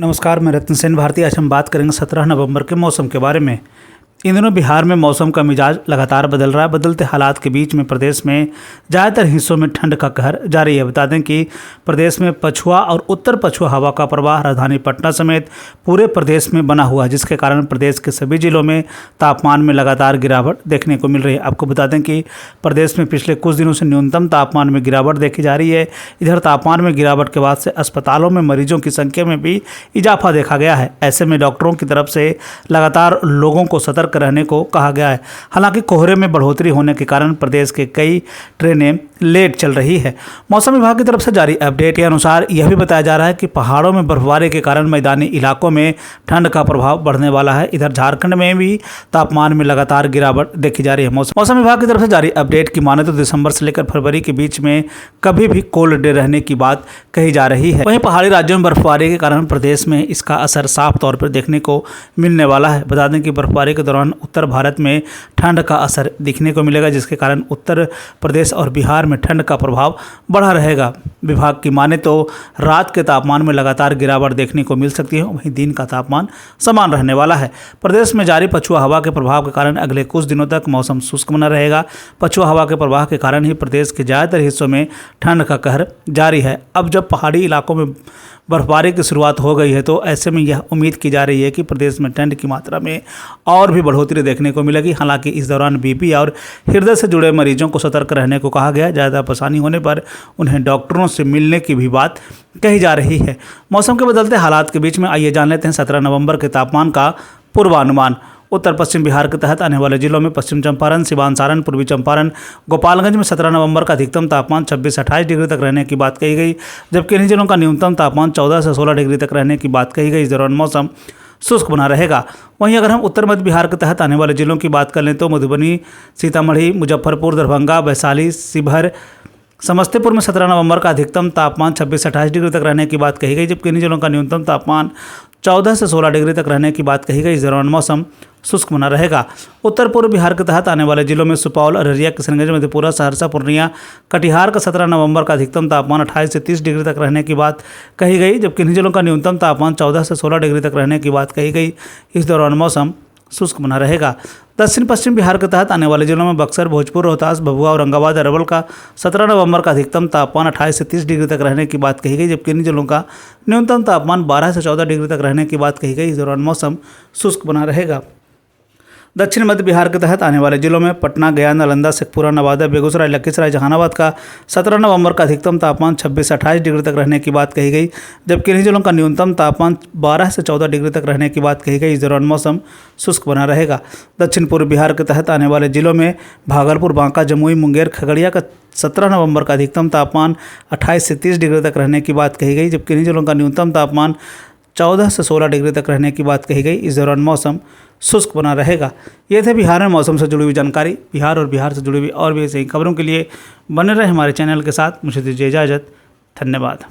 नमस्कार, मैं रत्न सेन भारती। आज हम बात करेंगे 17 नवंबर के मौसम के बारे में। इन दिनों बिहार में मौसम का मिजाज लगातार बदल रहा है। बदलते हालात के बीच में प्रदेश में ज़्यादातर हिस्सों में ठंड का कहर जारी है। बता दें कि प्रदेश में पछुआ और उत्तर पछुआ हवा का प्रवाह राजधानी पटना समेत पूरे प्रदेश में बना हुआ है, जिसके कारण प्रदेश के सभी जिलों में तापमान में लगातार गिरावट देखने को मिल रही है। आपको बता दें कि प्रदेश में पिछले कुछ दिनों से न्यूनतम तापमान में गिरावट देखी जा रही है। इधर तापमान में गिरावट के बाद से अस्पतालों में मरीजों की संख्या में भी इजाफा देखा गया है। ऐसे में डॉक्टरों की तरफ से लगातार लोगों को सतर्क रहने को कहा गया है। हालांकि कोहरे में बढ़ोतरी होने के कारण प्रदेश के कई ट्रेनें लेट चल रही है। मौसम विभाग की तरफ से जारी अपडेट के अनुसार यह भी बताया जा रहा है कि पहाड़ों में बर्फबारी के कारण मैदानी इलाकों में ठंड का प्रभाव बढ़ने वाला है। इधर झारखंड में भी तापमान में लगातार गिरावट देखी जा रही है। मौसम विभाग की तरफ से जारी अपडेट की माने तो दिसंबर से लेकर फरवरी के बीच में कभी भी कोल्ड डे रहने की बात कही जा रही है। वहीं पहाड़ी राज्यों में बर्फबारी के कारण प्रदेश में इसका असर साफ तौर पर देखने को मिलने वाला है। बता दें कि बर्फबारी के दौरान उत्तर भारत में ठंड का असर दिखने को मिलेगा, जिसके कारण उत्तर प्रदेश और बिहार में ठंड का प्रभाव बढ़ा रहेगा। विभाग की माने तो रात के तापमान में लगातार गिरावट देखने को मिल सकती है, वहीं दिन का तापमान समान रहने वाला है। प्रदेश में जारी पछुआ हवा के प्रभाव के कारण अगले कुछ दिनों तक मौसम शुष्क बना रहेगा। पछुआ हवा के प्रवाह के कारण ही प्रदेश के ज़्यादातर हिस्सों में ठंड का कहर जारी है। अब जब पहाड़ी इलाकों में बर्फबारी की शुरुआत हो गई है, तो ऐसे में यह उम्मीद की जा रही है कि प्रदेश में ठंड की मात्रा में और भी बढ़ोतरी देखने को मिलेगी। हालांकि इस दौरान बीपी और हृदय से जुड़े मरीजों को सतर्क रहने को कहा गया है। ज़्यादा परेशानी होने पर उन्हें डॉक्टरों से मिलने की भी बात कही जा रही है। मौसम के बदलते हालात के बीच में आइए जान लेते हैं 17 नवंबर के तापमान का पूर्वानुमान। उत्तर पश्चिम बिहार के तहत आने वाले जिलों में पश्चिम चंपारण, सिवान, सारण, पूर्वी चंपारण, गोपालगंज में 17 नवंबर का अधिकतम तापमान 26 से 28 डिग्री तक रहने की बात कही गई, जबकि इन्हीं जिलों का न्यूनतम तापमान 14 से 16 डिग्री तक रहने की बात कही गई। इस दौरान मौसम शुष्क बना रहेगा। वहीं अगर हम उत्तर मध्य बिहार के तहत आने वाले जिलों की बात कर लें तो मधुबनी, सीतामढ़ी, मुजफ्फरपुर, दरभंगा, वैशाली, शिवहर, समस्तीपुर में 17 नवंबर का अधिकतम तापमान 26 से 28 डिग्री तक रहने की बात कही गई, जबकि इन्हीं जिलों का न्यूनतम तापमान 14 से 16 डिग्री तक रहने की बात कही गई। इस दौरान मौसम शुष्क बना रहेगा। उत्तर पूर्व बिहार के तहत आने वाले जिलों में सुपौल, अररिया, किशनगंज, मधेपुरा, सहरसा, पूर्णिया, कटिहार का 17 नवंबर का अधिकतम तापमान 28 से 30 डिग्री तक रहने की बात कही गई, जबकि इन्हीं जिलों का न्यूनतम तापमान 14 से 16 डिग्री तक रहने की बात कही गई। इस दौरान मौसम शुष्क बना रहेगा। दक्षिण पश्चिम बिहार के तहत आने वाले जिलों में बक्सर, भोजपुर, रोहतास, भभुआ, औरंगाबाद, अरवल का 17 नवंबर का अधिकतम तापमान 28 से 30 डिग्री तक रहने की बात कही गई, जबकि इन जिलों का न्यूनतम तापमान 12 से 14 डिग्री तक रहने की बात कही गई। इस दौरान मौसम शुष्क बना रहेगा। दक्षिण मध्य बिहार के तहत आने वाले जिलों में पटना, गया, नालंदा, शेखपुरा, नवादा, बेगूसराय, लखीसराय, जहानाबाद का 17 नवंबर का अधिकतम तापमान 26 से 28 डिग्री तक रहने की बात कही गई, जबकि इन्हीं जिलों का न्यूनतम तापमान 12 से 14 डिग्री तक रहने की बात कही गई। इस दौरान मौसम शुष्क बना रहेगा। दक्षिण पूर्व बिहार के तहत आने वाले जिलों में भागलपुर, बांका, जमुई, मुंगेर, खगड़िया का 17 नवंबर का अधिकतम तापमान 28 से 30 डिग्री तक रहने की बात कही गई, जबकि इन्हीं जिलों का न्यूनतम तापमान 14 से 16 डिग्री तक रहने की बात कही गई। इस दौरान मौसम शुष्क बना रहेगा। ये थे बिहार में मौसम से जुड़ी हुई जानकारी। बिहार और बिहार से जुड़ी हुई और भी ऐसी खबरों के लिए बने रहे हमारे चैनल के साथ। मुझे दीजिए इजाज़त। धन्यवाद।